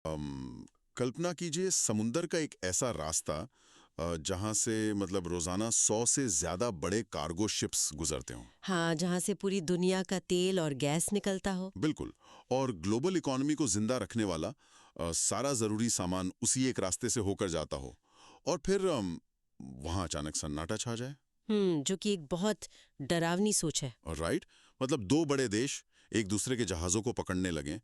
कल्पना कीजिए समुंदर का एक ऐसा रास्ता जहां से मतलब रोजाना 100 से ज्यादा बड़े कार्गो शिप्स गुजरते हों। हाँ, जहाँ से पूरी दुनिया का तेल और गैस निकलता हो। बिल्कुल। और ग्लोबल इकोनॉमी को जिंदा रखने वाला सारा जरूरी सामान उसी एक रास्ते से होकर जाता हो और फिर वहां अचानक सन्नाटा छा जाए। जो कि एक बहुत डरावनी सोच है। राइट। मतलब दो बड़े देश एक दूसरे के जहाजों को पकड़ने लगे,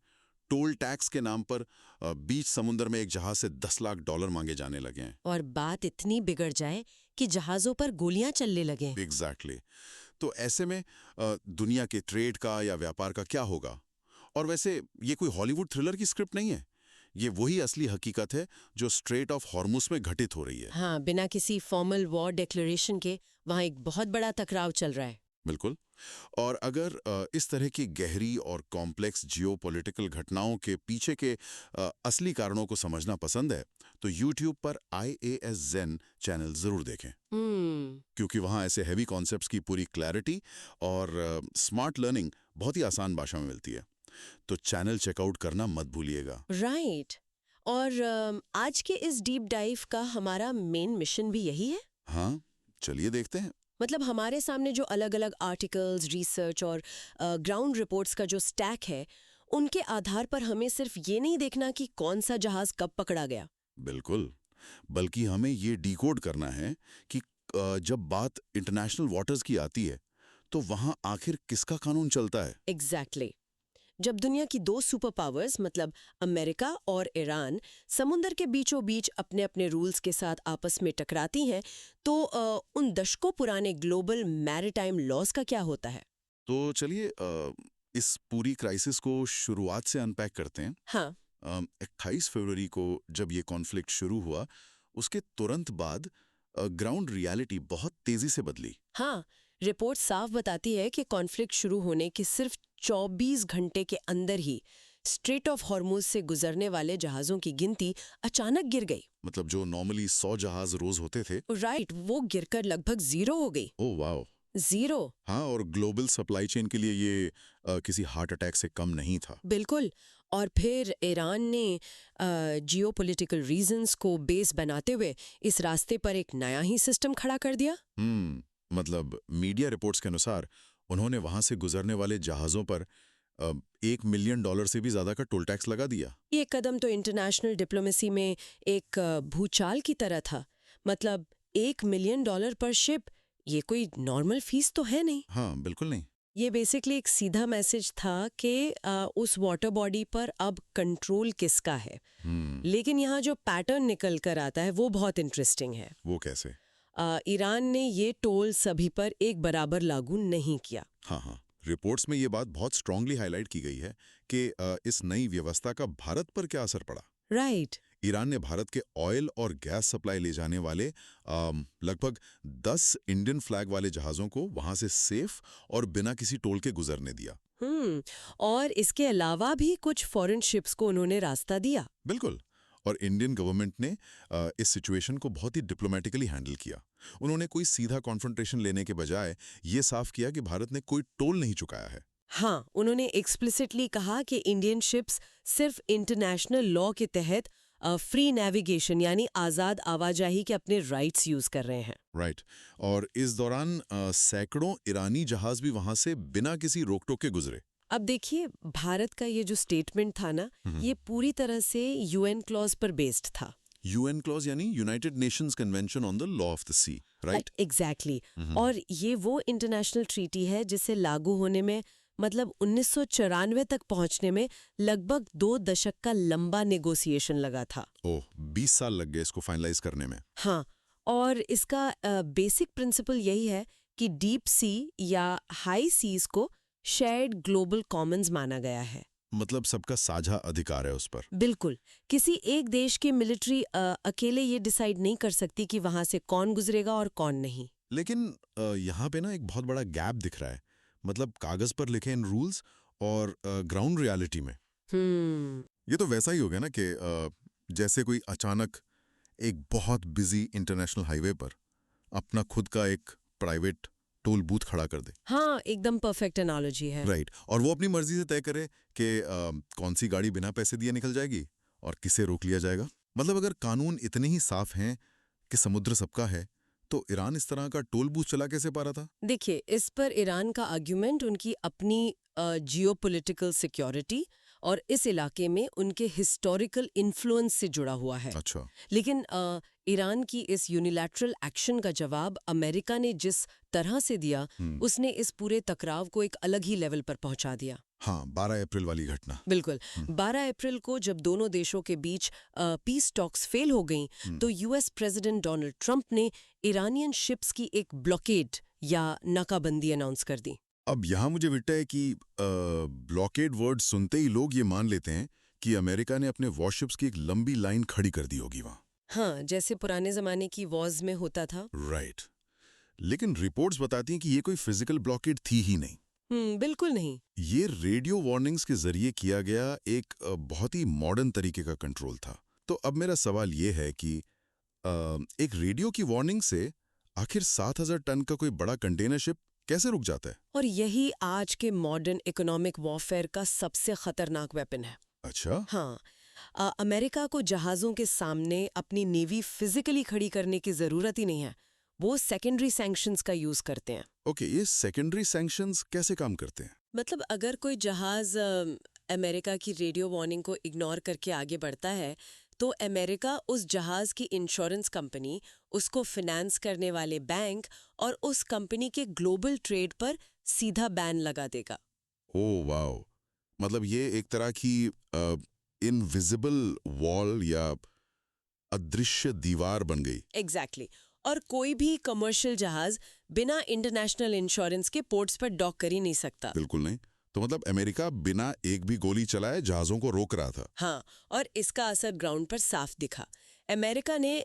टोल टैक्स के नाम पर बीच समुद्र में एक जहाज से $10 लाख मांगे जाने लगे हैं। और बात इतनी बिगड़ जाए कि जहाजों पर गोलियां चलने लगे। एग्जैक्टली। तो ऐसे में दुनिया के ट्रेड का या व्यापार का क्या होगा? और वैसे ये कोई हॉलीवुड थ्रिलर की स्क्रिप्ट नहीं है, ये वही असली हकीकत है जो स्ट्रेट ऑफ हॉर्मुस में घटित हो रही है। हाँ, बिना किसी फॉर्मल वॉर डिक्लेरेशन के वहाँ एक बहुत बड़ा टकराव चल रहा है। बिल्कुल। और अगर इस तरह की गहरी और कॉम्प्लेक्स जियोपॉलिटिकल घटनाओं के पीछे के असली कारणों को समझना पसंद है तो YouTube पर IAS Zen चैनल जरूर देखें, क्योंकि वहाँ ऐसे हैवी कॉन्सेप्ट्स की पूरी क्लैरिटी और स्मार्ट लर्निंग बहुत ही आसान भाषा में मिलती है। तो चैनल चेकआउट करना मत भूलिएगा। राइट। और आज के इस डीप डाइव का हमारा मेन मिशन भी यही है। हाँ, चलिए देखते हैं। मतलब हमारे सामने जो अलग अलग आर्टिकल्स, रिसर्च और ग्राउंड रिपोर्ट्स का जो स्टैक है, उनके आधार पर हमें सिर्फ ये नहीं देखना कि कौन सा जहाज कब पकड़ा गया। बिल्कुल। बल्कि हमें ये डिकोड करना है कि जब बात इंटरनेशनल वाटर्स की आती है तो वहां आखिर किसका कानून चलता है। एग्जैक्टली। जब दुनिया की दो सुपर पावर्स मतलब अमेरिका और ईरान समुंदर के बीचों बीच अपने अपने रूल्स के साथ आपस में टकराती हैं, तो उन दशकों पुराने ग्लोबल मैरिटाइम लॉज का क्या होता है। तो चलिए इस पूरी क्राइसिस को शुरुआत से अनपैक करते हैं। हाँ। 28 फरवरी को जब ये कॉन्फ्लिक्ट शुरू हुआ, उसके तुरंत बाद ग्राउंड रियलिटी बहुत तेजी से बदली। हाँ, रिपोर्ट साफ बताती है कि कॉन्फ्लिक्ट शुरू होने के सिर्फ 24 घंटे के अंदर ही स्ट्रेट ऑफ हॉर्मुज से गुजरने वाले जहाज़ों की गिनती अचानक गिर गई। मतलब जो नॉर्मली 100 जहाज रोज होते थे, राइट, वो गिरकर लगभग जीरो हो गई। Oh wow. जीरो। हाँ, और ग्लोबल सप्लाई चेन के लिए ये किसी हार्ट अटैक से कम नहीं था। बिल्कुल। और फिर ईरान ने जियोपॉलिटिकल रीजंस को बेस बनाते हुए इस रास्ते पर एक नया ही सिस्टम खड़ा कर दिया। मतलब मीडिया रिपोर्ट्स के अनुसार उन्होंने वहां से गुजरने वाले जहाजों पर $1 मिलियन से भी ज्यादा का टोल टैक्स लगा दिया। ये कदम तो इंटरनेशनल डिप्लोमेसी में एक भूचाल की तरह था। मतलब $1 मिलियन पर शिप, ये कोई नॉर्मल फीस तो है नहीं। हाँ, बिल्कुल नहीं। ये बेसिकली एक सीधा मैसेज था कि उस वाटर बॉडी पर अब कंट्रोल किसका है। लेकिन यहाँ जो पैटर्न निकल कर आता है वो बहुत इंटरेस्टिंग है। वो कैसे? ईरान ने ये टोल सभी पर एक बराबर लागू नहीं किया। हाँ हाँ, रिपोर्ट्स में ये बात बहुत स्ट्रांगली हाईलाइट की गई है कि इस नई व्यवस्था का भारत पर क्या असर पड़ा। राइट। ईरान ने भारत के ऑयल और गैस सप्लाई ले जाने वाले लगभग 10 इंडियन फ्लैग वाले जहाज़ों को वहां से सेफ और बिना किसी टोल के गुजरने दिया। और इसके अलावा भी कुछ फॉरेन शिप्स को उन्होंने रास्ता दिया। बिल्कुल। और इंडियन गवर्नमेंट ने इस सिचुएशन को बहुत ही डिप्लोमेटिकली हैंडल किया। उन्होंने कोई सीधा कॉन्फ्रंटेशन लेने के बजाय ये साफ किया कि भारत ने कोई टोल नहीं चुकाया है। हाँ, उन्होंने एक्सप्लिसिटली कहा कि इंडियन शिप्स सिर्फ इंटरनेशनल लॉ के तहत फ्री नेविगेशन यानी आज़ाद आवाजाही के अपने राइट्स यूज कर रहे हैं। राइट। और इस दौरान सैकड़ों ईरानी जहाज भी वहां से बिना किसी रोक टोक के गुजरे। अब देखिए, भारत का ये जो स्टेटमेंट था ना, ये पूरी तरह से यूएन क्लॉज पर बेस्ड था। यूएन क्लॉज यानी United Nations convention on the law of the sea, right? Exactly. और ये वो इंटरनेशनल ट्रीटी है जिसे लागू होने में मतलब 1994 तक पहुंचने में लगभग 2 दशक का लंबा नेगोशिएशन लगा था। ओह, 20 साल लग गए इसको फाइनलाइज करने में। हाँ, और इसका बेसिक प्रिंसिपल यही है कि डीप सी या हाई सीज को शेयर्ड ग्लोबल कॉमन्स माना गया है। मतलब सबका साझा अधिकार है उस पर। बिल्कुल। किसी एक देश की मिलिट्री अकेले ये डिसाइड नहीं कर सकती कि वहां से कौन गुजरेगा और कौन नहीं। लेकिन यहाँ पे ना एक बहुत बड़ा गैप दिख रहा है, मतलब कागज पर लिखे इन रूल्स और ग्राउंड रियलिटी में। ये तो वैसा ही हो गया ना कि जैसे कोई अचानक एक बहुत बिजी इंटरनेशनल हाईवे पर अपना खुद का एक प्राइवेट टोल बूथ खड़ा कर दे। हाँ, एकदम परफेक्ट एनालॉजी है। राइट। और वो अपनी मर्जी से तय करे कि कौन सी गाड़ी बिना पैसे दिए निकल जाएगी और किसे रोक लिया जाएगा? मतलब अगर कानून इतने ही साफ हैं कि समुद्र सबका है, तो ईरान इस तरह का टोल बूथ चला कैसे पा रहा था? देखिए, इस पर ईरान का आर्ग्यूमेंट उनकी अपनी जियोपॉलिटिकल सिक्योरिटी और इस इलाके में उनके हिस्टोरिकल इन्फ्लुएंस से जुड़ा हुआ है। अच्छा। लेकिन ईरान की इस यूनिलैटरल एक्शन का जवाब अमेरिका ने जिस तरह से दिया, उसने इस पूरे टकराव को एक अलग ही लेवल पर पहुंचा दिया। हाँ, 12 अप्रैल वाली घटना। बिल्कुल। 12 अप्रैल को जब दोनों देशों के बीच पीस टॉक्स फेल हो गईं, तो यूएस प्रेसिडेंट डोनाल्ड ट्रंप ने ईरानियन शिप्स की एक ब्लॉकेड या नाकाबंदी अनाउंस कर दी। अब यहाँ मुझे विट्टा है कि ब्लॉकेड वर्ड सुनते ही लोग ये मान लेते हैं कि अमेरिका ने अपने वॉरशिप्स की एक लंबी लाइन खड़ी कर दी होगी वहाँ। हाँ, जैसे पुराने जमाने की वॉर्स में होता था। राइट। लेकिन रिपोर्ट्स बताती हैं कि ये कोई फिजिकल ब्लॉकेड थी ही नहीं। बिल्कुल नहीं। ये रेडियो वार्निंग्स के जरिए किया गया एक बहुत ही मॉडर्न तरीके का कंट्रोल था। तो अब मेरा सवाल ये है कि एक रेडियो की वार्निंग से आखिर 7,000 टन का कोई बड़ा कंटेनर शिप कैसे रुक जाता है? और यही आज के मॉडर्न इकोनॉमिक वॉरफेयर का सबसे खतरनाक वेपन है। अच्छा। हाँ, अमेरिका को जहाज़ों के सामने अपनी नेवी फिजिकली खड़ी करने की ज़रूरत ही नहीं है। वो सेकेंडरी सैंक्शंस का यूज़ करते हैं। ओके, ये सेकेंडरी सैंक्शंस कैसे काम करते हैं? मतलब अगर कोई जहाज़ अमेरिका की रेडियो वार्निंग को इग्नोर करके आगे बढ़ता है, तो अमेरिका उस जहाज़ की इंश्योरेंस कंपनी, उसको फिनेंस करने वाले बैंक और उस कंपनी के ग्लोबल ट्रेड पर सीधा बैन लगा देगा। ओह वाओ, मतलब ये एक तरह की इनविजिबल वॉल या अदृश्य दीवार बन गई। एग्जैक्टली। और कोई भी कमर्शियल जहाज बिना इंटरनेशनल इंश्योरेंस के पोर्ट्स पर डॉक कर ही नहीं सकता। बिल्कुल नहीं। तो मतलब अमेरिका बिना एक भी गोली चलाए जहाज़ों को रोक रहा था। हाँ, और इसका असर ग्राउंड पर साफ दिखा। अमेरिका ने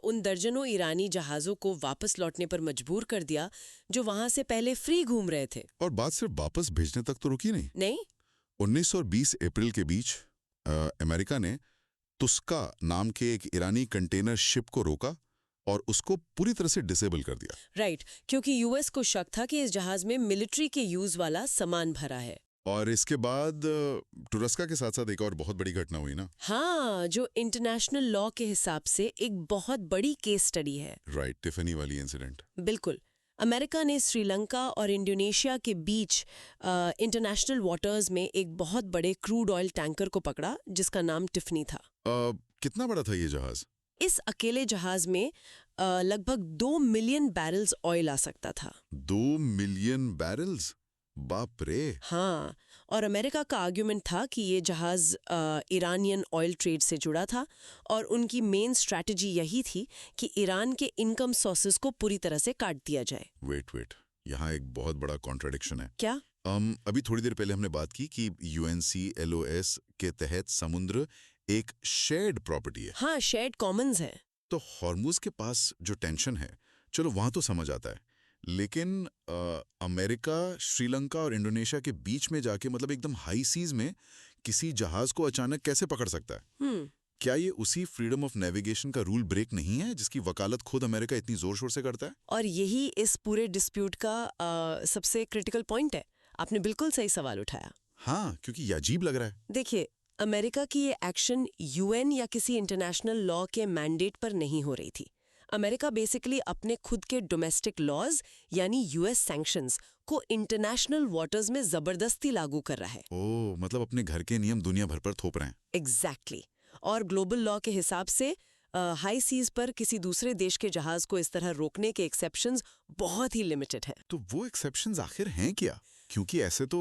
उन दर्जनों ईरानी जहाज़ों को वापस लौटने पर मजबूर कर दिया, जो वहां से पहले फ्री घूम रहे थे। और बात सिर्फ वापस भेजने तक तो रुकी नहीं। नहीं, 19 और 20 अप्रैल के बीच अमेरिका ने तुस्का नाम के एक ईरानी कंटेनर शिप को रोका और उसको पूरी तरह से डिसेबल कर दिया। राइट, क्योंकि यूएस को शक था कि इस जहाज में मिलिट्री के यूज वाला सामान भरा है। और इसके बाद टुरस्का के साथ साथ एक और बहुत बड़ी घटना हुई ना। हाँ, जो इंटरनेशनल लॉ के हिसाब से एक बहुत बड़ी केस स्टडी है। राइट, टिफनी वाली इंसिडेंट। बिल्कुल। अमेरिका ने श्रीलंका और इंडोनेशिया के बीच इंटरनेशनल वाटर्स में एक बहुत बड़े क्रूड ऑयल टैंकर को पकड़ा, जिसका नाम टिफनी था। कितना बड़ा था ये जहाज? इस अकेले जहाज में लगभग 2 मिलियन बैरल्स ऑयल आ सकता था। 2 मिलियन बैरल्स? बाप रे। हाँ, और अमेरिका का आर्ग्यूमेंट था कि ये जहाज ईरानियन ऑयल ट्रेड से जुड़ा था और उनकी मेन स्ट्रैटेजी यही थी कि ईरान के इनकम सोर्सेज को पूरी तरह से काट दिया जाए। वेट, यहाँ एक बहुत बड़ा कॉन्ट्रडिक्शन है। क्या? अभी थोड़ी देर पहले हमने बात की कि UNCLOS के तहत समुद्र एक शेयर्ड प्रॉपर्टी है। हाँ, शेयर्ड कॉमन्स है। तो हॉर्मुज के पास जो टेंशन है, चलो वहां तो समझ आता है, लेकिन अमेरिका श्रीलंका और इंडोनेशिया के बीच में जाके मतलब एकदम हाई सीज में किसी जहाज को अचानक कैसे पकड़ सकता है? क्या ये उसी फ्रीडम ऑफ नेविगेशन का रूल ब्रेक नहीं है जिसकी वकालत खुद अमेरिका इतनी जोर शोर से करता है? और यही इस पूरे डिस्प्यूट का सबसे क्रिटिकल पॉइंट है। आपने बिल्कुल सही सवाल उठाया। हाँ, क्योंकि ये अजीब लग रहा है। देखिए, अमेरिका की ये एक्शन यूएन या किसी इंटरनेशनल लॉ के मैंडेट पर नहीं हो रही थी। अमेरिका बेसिकली अपने खुद के डोमेस्टिक लॉज यानी यूएस सैंक्शंस को इंटरनेशनल वाटर्स में जबरदस्ती लागू कर रहा है। ओह, मतलब अपने घर के नियम दुनिया भर पर थोप रहे हैं। एग्जैक्टली। और ग्लोबल लॉ के हिसाब से हाई सीज पर किसी दूसरे देश के जहाज को इस तरह रोकने के एक्सेप्शंस बहुत ही लिमिटेड हैं। तो वो एक्सेप्शंस आखिर हैं क्या? क्योंकि ऐसे तो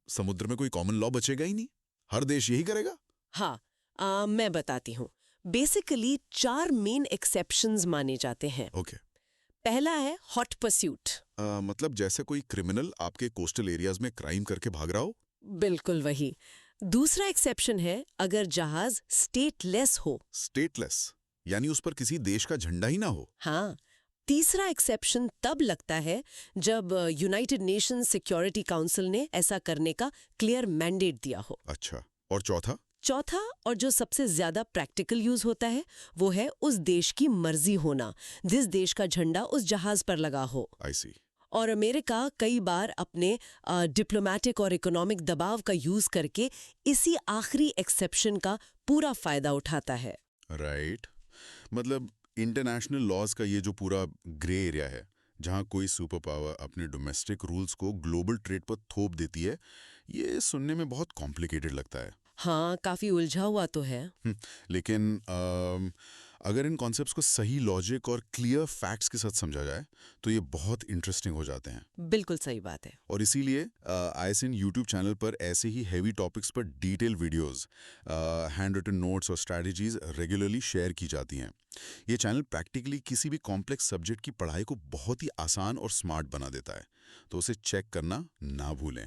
समुद्र में कोई कॉमन लॉ बचेगा ही नहीं, हर देश यही करेगा। हाँ, मैं बताती हूँ। बेसिकली 4 मेन एक्सेप्शंस माने जाते हैं। ओके। पहला है हॉट परस्यूट। मतलब जैसे कोई क्रिमिनल आपके कोस्टल एरियाज में क्राइम करके भाग रहा हो। बिल्कुल वही। दूसरा एक्सेप्शन है अगर जहाज स्टेटलेस हो। स्टेटलेस यानी उस पर किसी देश का झंडा ही ना हो। हाँ। तीसरा एक्सेप्शन तब लगता है जब यूनाइटेड नेशंस सिक्योरिटी काउंसिल ने ऐसा करने का क्लियर मैंडेट दिया हो। अच्छा, और चौथा और जो सबसे ज्यादा प्रैक्टिकल यूज होता है वो है उस देश की मर्जी होना, जिस देश का झंडा उस जहाज पर लगा हो। आई सी। और अमेरिका कई बार अपने डिप्लोमेटिक और इकोनॉमिक दबाव का यूज करके इसी आखिरी एक्सेप्शन का पूरा फायदा उठाता है। राइट। मतलब इंटरनेशनल लॉज का ये जो पूरा ग्रे एरिया है, जहाँ कोई सुपर पावर अपने डोमेस्टिक रूल्स को ग्लोबल ट्रेड पर थोप देती है, ये सुनने में बहुत कॉम्प्लिकेटेड लगता है। हाँ, काफी उलझा हुआ तो है। लेकिन अगर इन कॉन्सेप्ट्स को सही लॉजिक और क्लियर फैक्ट्स के साथ समझा जाए तो ये बहुत इंटरेस्टिंग हो जाते हैं। बिल्कुल सही बात है। और इसीलिए आईएसएन यूट्यूब चैनल पर ऐसे ही हैवी टॉपिक्स पर detail videos, hand written notes और स्ट्रैटेजीज रेगुलरली शेयर की जाती हैं। ये चैनल प्रैक्टिकली किसी भी कॉम्प्लेक्स सब्जेक्ट की पढ़ाई को बहुत ही आसान और स्मार्ट बना देता है, तो उसे चेक करना ना भूलें।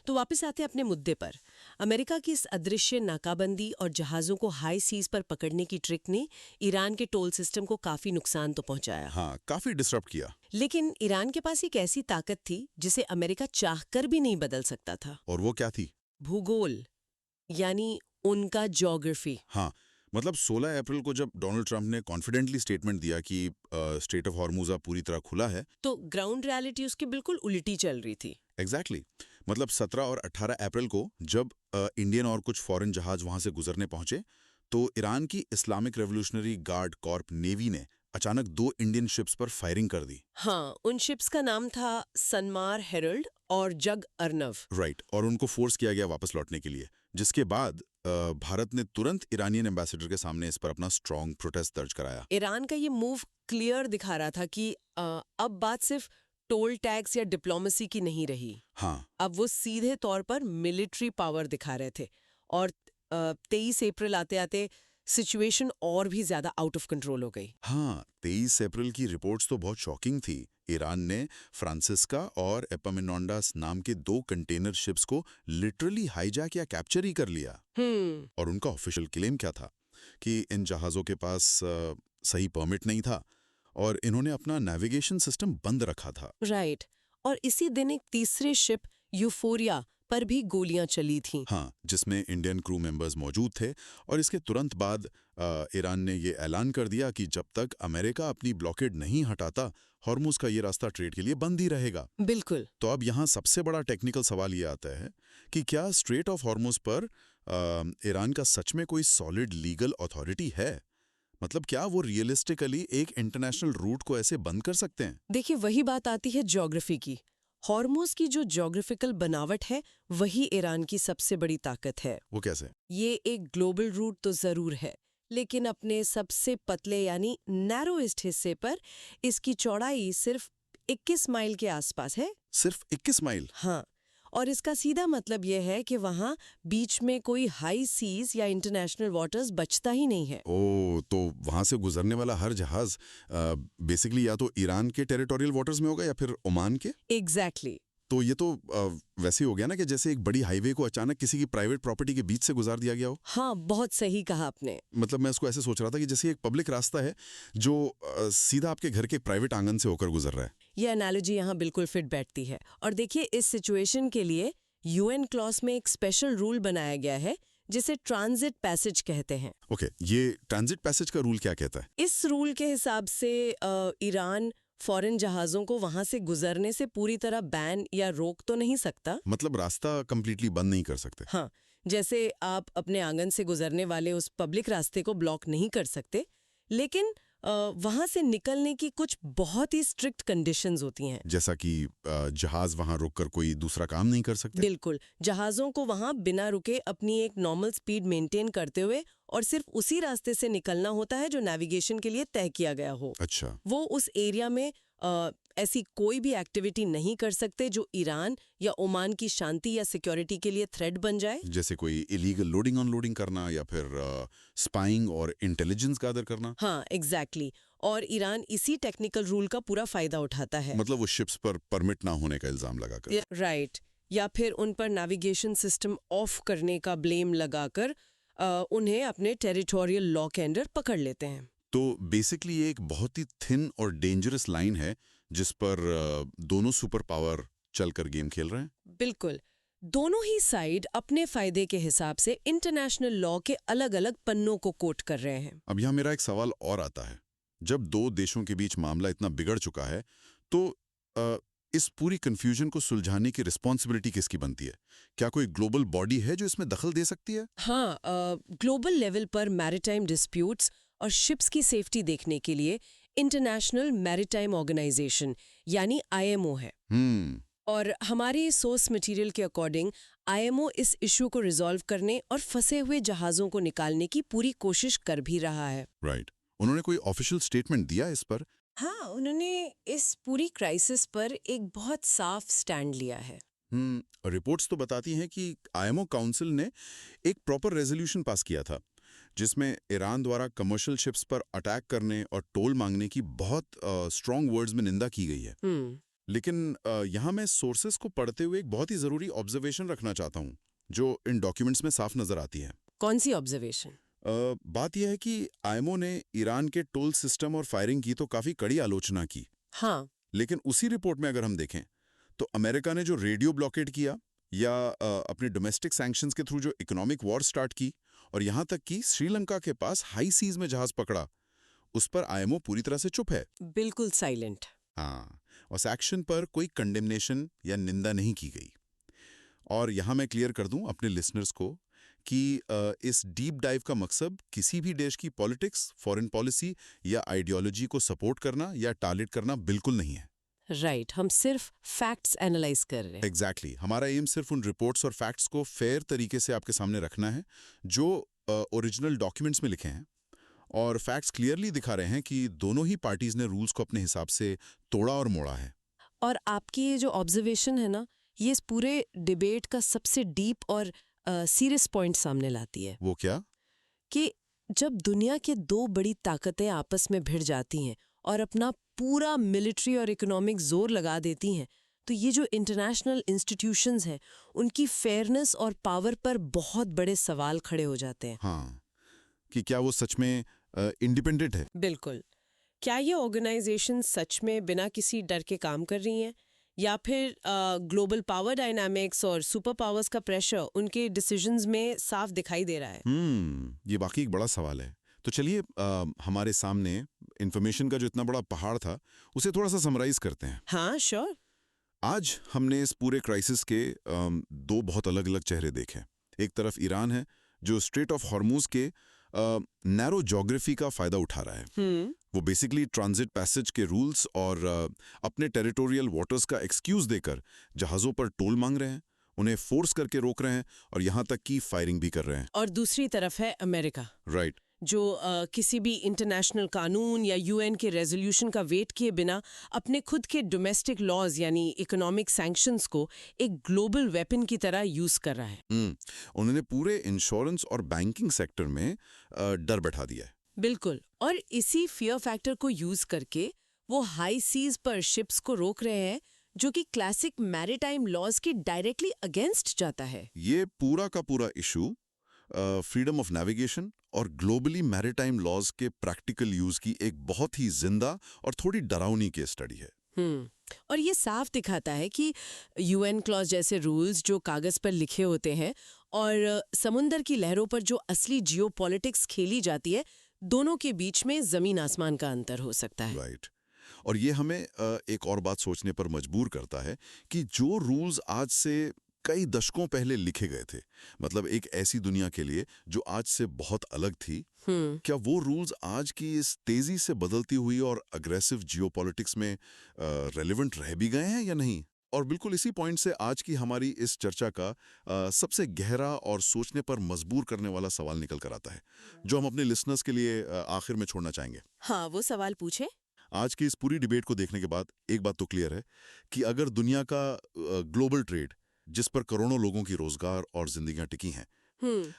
तो वापस आते हैं अपने मुद्दे पर। अमेरिका की इस अदृश्य नाकाबंदी और जहाज़ों को हाई सीज पर पकड़ने की ट्रिक ने ईरान के टोल सिस्टम को काफी नुकसान तो पहुंचाया। हाँ, काफी डिस्टर्ब किया। लेकिन ईरान के पास एक ऐसी ताकत थी जिसे अमेरिका चाहकर भी नहीं बदल सकता था। और वो क्या थी? भूगोल, यानी उनका ज्योग्राफी। हाँ, मतलब 16 अप्रैल को जब डोनाल्ड ट्रंप ने कॉन्फिडेंटली स्टेटमेंट दिया कि स्ट्रेट ऑफ हॉर्मुज अब पूरी तरह खुला है, तो ग्राउंड रियलिटी उसकी बिल्कुल उल्टी चल रही थी। एग्जैक्टली मतलब 17 और 18 अप्रैल को जब इंडियन और कुछ फॉरेन जहाज वहां से गुजरने पहुंचे, तो ईरान की Islamic revolutionary guard Corp navy ने अचानक 2 इंडियन शिप्स पर फायरिंग कर दी। हाँ, उन शिप्स का नाम था सनमार हेरल्ड और जग अर्नव। राइट, और उनको फोर्स किया गया वापस लौटने के लिए, जिसके बाद भारत ने तुरंत ईरानियन एम्बेसडर के सामने इस पर अपना स्ट्रॉन्ग प्रोटेस्ट दर्ज कराया। ईरान का ये मूव क्लियर दिखा रहा था कि अब बात सिर्फ टोल टैक्स या डिप्लोमेसी की नहीं रही। हाँ, अब वो सीधे तौर पर मिलिट्री पावर दिखा रहे थे। और 23 अप्रैल आते आते सिचुएशन और भी ज्यादा आउट ऑफ कंट्रोल हो गई। हाँ, 23 अप्रैल की रिपोर्ट्स तो बहुत शॉकिंग थी। ईरान ने फ्रांसिस्का और एपामिनोंडास नाम के 2 कंटेनर शिप्स को लिटरली हाईजैक या कैप्चर ही कर लिया। और उनका ऑफिशियल क्लेम क्या था कि इन जहाज़ों के पास सही परमिट नहीं था और इन्होंने अपना नेविगेशन सिस्टम बंद रखा था। राइट। और इसी दिन एक तीसरे शिप यूफोरिया पर भी गोलियां चली थीं। हाँ, जिसमें इंडियन क्रू मेंबर्स मौजूद थे। और इसके तुरंत बाद ईरान ने ये ऐलान कर दिया कि जब तक अमेरिका अपनी ब्लॉकेड नहीं हटाता, हॉर्मुज का ये रास्ता ट्रेड के लिए बंद ही रहेगा। बिल्कुल। तो अब यहाँ सबसे बड़ा टेक्निकल सवाल ये आता है कि क्या स्ट्रेट ऑफ हॉर्मुज पर ईरान का सच में कोई सॉलिड लीगल अथॉरिटी है? मतलब क्या वो रियलिस्टिकली एक इंटरनेशनल रूट को ऐसे बंद कर सकते हैं? देखिए, वही बात आती है ज्योग्राफी की। हॉर्मुज की जो ज्योग्राफिकल बनावट है वही ईरान की सबसे बड़ी ताकत है। वो कैसे? ये एक ग्लोबल रूट तो जरूर है, लेकिन अपने सबसे पतले यानी नैरोएस्ट हिस्से पर इसकी चौड़ाई सिर्फ 21 माइल के आसपास है। सिर्फ 21 माइल? हाँ, और इसका सीधा मतलब यह है कि वहाँ बीच में कोई हाई सीज या इंटरनेशनल वाटर्स बचता ही नहीं है। ओ, तो वहां से गुजरने वाला हर जहाज बेसिकली या तो ईरान के टेरिटोरियल वाटर्स में होगा या फिर ओमान के। एग्जैक्टली। तो ये तो वैसे ही हो गया ना कि जैसे एक बड़ी हाईवे को अचानक किसी की प्राइवेट प्रॉपर्टी के बीच से गुजार दिया गया हो। हाँ, बहुत सही कहा आपने। मतलब मैं इसको ऐसे सोच रहा था कि जैसे एक पब्लिक रास्ता है जो सीधा आपके घर के प्राइवेट आंगन से होकर गुजर रहा है। ये एनालॉजी यहाँ बिल्कुल फिट बैठती है। और देखिए, इस सिचुएशन के लिए यूएन क्लॉज में एक स्पेशल रूल बनाया गया है जिसे ट्रांजिट पैसेज कहते हैं। ओके, ये ट्रांजिट पैसेज का रूल क्या कहता है? इस रूल के हिसाब से ईरान फॉरेन जहाजों को वहां से गुजरने से पूरी तरह बैन या रोक तो नहीं सकता। मतलब रास्ता कंप्लीटली बंद नहीं कर सकते। हाँ, जैसे आप अपने आंगन से गुजरने वाले उस पब्लिक रास्ते को ब्लॉक नहीं कर सकते, लेकिन वहां से निकलने की कुछ बहुत ही स्ट्रिक्ट कंडीशंस होती हैं। जैसा कि जहाज वहां रुककर कोई दूसरा काम नहीं कर सकते। बिल्कुल, जहाजों को वहां बिना रुके अपनी एक नॉर्मल स्पीड मेंटेन करते हुए और सिर्फ उसी रास्ते से निकलना होता है जो नेविगेशन के लिए तय किया गया हो। अच्छा। वो उस एरिया में ऐसी कोई भी एक्टिविटी नहीं कर सकते जो ईरान या ओमान की शांति या सिक्योरिटी के लिए थ्रेट बन जाए। जैसे कोई इलीगल लोडिंग अनलोडिंग करना या फिर स्पाइंग और इंटेलिजेंस गैदर करना। हाँ, एग्जैक्टली। और ईरान इसी टेक्निकल रूल का पूरा फायदा उठाता है। मतलब वो शिप्स पर परमिट ना होने का इल्जाम लगाकर। राइट। या फिर उन पर नेविगेशन सिस्टम ऑफ करने का ब्लेम लगाकर उन्हें अपने टेरिटोरियल लॉ के अंडर पकड़ लेते हैं। तो बेसिकली ये एक बहुत ही थिन और डेंजरस लाइन है जिस पर दोनों सुपर पावर चलकर गेम खेल रहे हैं। बिल्कुल, दोनों ही साइड अपने फायदे के हिसाब से इंटरनेशनल लॉ के अलग-अलग पन्नों को कोट कर रहे हैं। अब यहाँ मेरा एक सवाल और आता है, जब 2 देशों के बीच मामला इतना बिगड़ चुका है तो इस पूरी कंफ्यूजन को सुलझाने की रिस्पॉन्सिबिलिटी किसकी बनती है? क्या कोई ग्लोबल बॉडी है जो इसमें दखल दे सकती है? हाँ, ग्लोबल लेवल पर मैरिटाइम डिस्प्यूट्स और शिप्स की सेफ्टी देखने के लिए इंटरनेशनल मैरिटाइम ऑर्गेनाइजेशन यानी आईएमओ है। और हमारे सोर्स मटेरियल के अकॉर्डिंग आईएमओ इस इशू को रिजॉल्व करने और फंसे हुए जहाज़ों को निकालने की पूरी कोशिश कर भी रहा है। राइट। उन्होंने कोई ऑफिशियल स्टेटमेंट दिया इस पर? हाँ, उन्होंने इस पूरी क्राइसिस पर एक बहुत साफ स्टैंड लिया है। रिपोर्ट्स तो बताती हैं कि आईएमओ काउंसिल ने एक प्रॉपर रेजोल्यूशन पास किया था जिसमें ईरान द्वारा कमर्शियल शिप्स पर अटैक करने और टोल मांगने की बहुत स्ट्रॉन्ग वर्ड्स में निंदा की गई है। लेकिन यहाँ मैं सोर्सेस को पढ़ते हुए एक बहुत ही ज़रूरी ऑब्जर्वेशन रखना चाहता हूँ जो इन डॉक्यूमेंट्स में साफ नज़र आती है। कौन सी ऑब्जर्वेशन? बात यह है कि आईएमओ ने ईरान के टोल सिस्टम और फायरिंग की तो काफ़ी कड़ी आलोचना की। हाँ, लेकिन उसी रिपोर्ट में अगर हम देखें तो अमेरिका ने जो रेडियो ब्लॉकेड किया या अपने डोमेस्टिक सैंक्शंस के थ्रू जो इकोनॉमिक वॉर स्टार्ट की और यहाँ तक कि श्रीलंका के पास हाई सीज में जहाज पकड़ा, उस पर आईएमओ पूरी तरह से चुप है। बिल्कुल साइलेंट। हाँ, उस एक्शन पर कोई कंडेमनेशन या निंदा नहीं की गई। और यहाँ मैं क्लियर कर दूं अपने लिसनर्स को कि इस डीप डाइव का मकसद किसी भी देश की पॉलिटिक्स, फॉरेन पॉलिसी या आइडियोलॉजी को सपोर्ट करना या टारगेट करना बिल्कुल नहीं है। राइट, हम सिर्फ फैक्ट्स एनालाइज कर रहे हैं। एग्जैक्टली, हमारा एम सिर्फ उन रिपोर्ट्स और फैक्ट्स को फेयर तरीके से आपके सामने रखना है जो ओरिजिनल डॉक्यूमेंट्स में लिखे हैं। और फैक्ट्स क्लियरली दिखा रहे हैं कि दोनों ही पार्टीज ने रूल्स को अपने हिसाब से तोड़ा और मोड़ा है। और आपकी ये जो ऑब्जर्वेशन है ना, ये इस पूरे डिबेट का सबसे डीप और सीरियस पॉइंट सामने लाती है। वो क्या? कि जब दुनिया के दो बड़ी ताकतें आपस में भिड़ जाती हैं और अपना पूरा मिलिट्री और इकोनॉमिक जोर लगा देती हैं, तो ये जो इंटरनेशनल इंस्टीट्यूशंस हैं उनकी फेयरनेस और पावर पर बहुत बड़े सवाल खड़े हो जाते हैं। हाँ, कि क्या वो सच में इंडिपेंडेंट है? बिल्कुल। क्या ये ऑर्गेनाइजेशन सच में बिना किसी डर के काम कर रही हैं, या फिर ग्लोबल पावर डायनामिक्स और सुपर पावर्स का प्रेशर उनके डिसीजंस में साफ दिखाई दे रहा है? ये वाकई एक बड़ा सवाल है। तो चलिए हमारे सामने इंफॉर्मेशन का जो इतना बड़ा पहाड़ था उसे थोड़ा सा समराइज करते हैं। हाँ, श्योर। आज हमने इस पूरे क्राइसिस के दो बहुत अलग अलग चेहरे देखे। एक तरफ ईरान है जो स्ट्रेट ऑफ हॉर्मुज के नैरो ज्योग्राफी का फायदा उठा रहा है। वो बेसिकली ट्रांजिट पैसेज के रूल्स और अपने टेरिटोरियल वाटर्स का एक्सक्यूज देकर जहाज़ों पर टोल मांग रहे हैं, उन्हें फोर्स करके रोक रहे हैं और यहाँ तक कि फायरिंग भी कर रहे हैं। और दूसरी तरफ है अमेरिका, राइट, जो किसी भी इंटरनेशनल कानून या यूएन के रेजोल्यूशन का वेट किए बिना अपने खुद के डोमेस्टिक लॉज यानी इकोनॉमिक सैंक्शंस को एक ग्लोबल वेपन की तरह यूज कर रहा है। उन्होंने पूरे इंश्योरेंस और बैंकिंग सेक्टर में डर बैठा दिया है। बिल्कुल, और इसी फियर फैक्टर को यूज करके वो हाई सीज पर शिप्स को रोक रहे हैं, जो कि क्लासिक मैरीटाइम लॉज के डायरेक्टली अगेंस्ट जाता है। ये पूरा का पूरा इशू फ्रीडम ऑफ नेविगेशन और ग्लोबली मैरीटाइम लॉज के प्रैक्टिकल यूज की एक बहुत ही जिंदा और थोड़ी डरावनी केस स्टडी है। और ये साफ दिखाता है कि यूएन क्लॉज जैसे रूल्स जो कागज पर लिखे होते हैं और समुंदर की लहरों पर जो असली जियोपॉलिटिक्स खेली जाती है, दोनों के बीच में जमीन आसमान का अंतर हो सकता है। राइट। और ये हमें एक और बात सोचने पर मजबूर करता है कि जो रूल्स आज से कई दशकों पहले लिखे गए थे, मतलब एक ऐसी दुनिया के लिए जो आज से बहुत अलग थी, क्या वो रूल्स आज की इस तेजी से बदलती हुई और अग्रेसिव जियोपॉलिटिक्स में रेलेवेंट रह भी गए हैं या नहीं? और बिल्कुल इसी पॉइंट से आज की हमारी इस चर्चा का सबसे गहरा और सोचने पर मजबूर करने वाला सवाल निकल कर आता है, जो हम अपने लिसनर्स के लिए आखिर में छोड़ना चाहेंगे। हाँ, वो सवाल पूछे। आज की इस पूरी डिबेट को देखने के बाद एक बात तो क्लियर है कि अगर दुनिया का ग्लोबल ट्रेड, जिस पर करोड़ों लोगों की रोजगार और जिंदगियां टिकी हैं,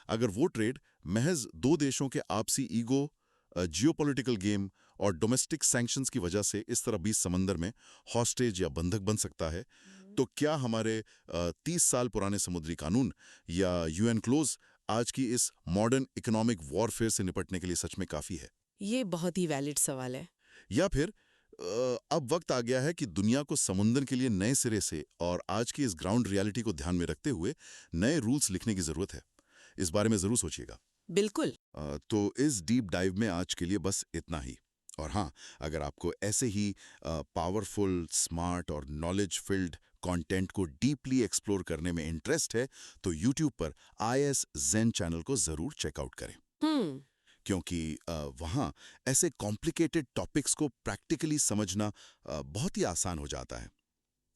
अगर वो ट्रेड महज दो देशों के आपसी ईगो, जियोपॉलिटिकल गेम और डोमेस्टिक सैंक्शंस की वजह से इस तरह बीच समंदर में हॉस्टेज या बंधक बन सकता है, तो क्या हमारे 30 साल पुराने समुद्री कानून या यूएन क्लोज आज की इस मॉडर्न इकोनॉमिक वॉरफेयर से निपटने के लिए सच में काफी है? ये बहुत ही वैलिड सवाल है। या फिर अब वक्त आ गया है कि दुनिया को समुद्र के लिए नए सिरे से और आज की इस ग्राउंड रियलिटी को ध्यान में रखते हुए नए रूल्स लिखने की जरूरत है? इस बारे में जरूर सोचिएगा। बिल्कुल। तो इस डीप डाइव में आज के लिए बस इतना ही। और हाँ, अगर आपको ऐसे ही पावरफुल, स्मार्ट और नॉलेज फिल्ड कंटेंट को डीपली एक्सप्लोर करने में इंटरेस्ट है, तो यूट्यूब पर IS Zen चैनल को ज़रूर चेकआउट करें। हम्म। क्योंकि वहाँ ऐसे कॉम्प्लिकेटेड टॉपिक्स को प्रैक्टिकली समझना बहुत ही आसान हो जाता है।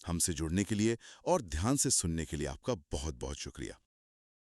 हमसे जुड़ने के लिए और ध्यान से सुनने के लिए आपका बहुत बहुत शुक्रिया।